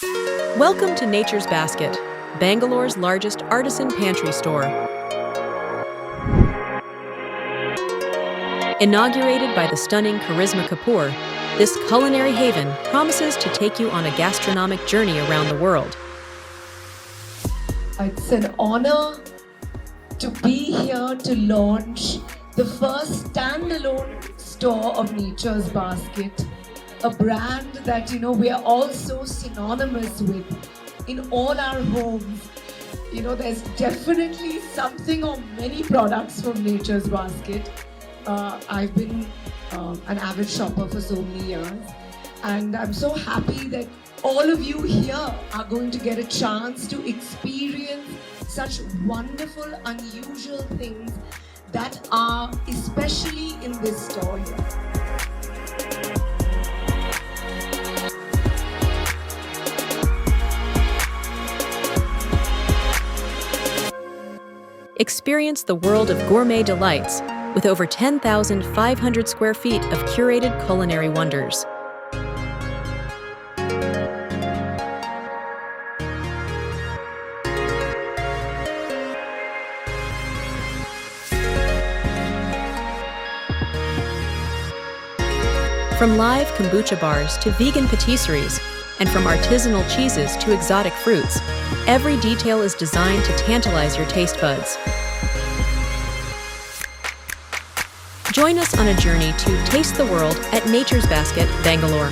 Welcome to Nature's Basket, Bangalore's largest artisan pantry store. Inaugurated by the stunning Karisma Kapoor, this culinary haven promises to take you on a gastronomic journey around the world. It's an honor to be here to launch the first standalone store of Nature's Basket, a brand that we are all so synonymous with in all our homes. There's definitely something or many products from Nature's Basket. I've been an avid shopper for so many years, and I'm so happy that all of you here are going to get a chance to experience such wonderful, unusual things that are especially in this store here. Experience the world of gourmet delights with over 10,500 square feet of curated culinary wonders. From live kombucha bars to vegan patisseries, and from artisanal cheeses to exotic fruits, every detail is designed to tantalize your taste buds. Join us on a journey to taste the world at Nature's Basket, Bangalore.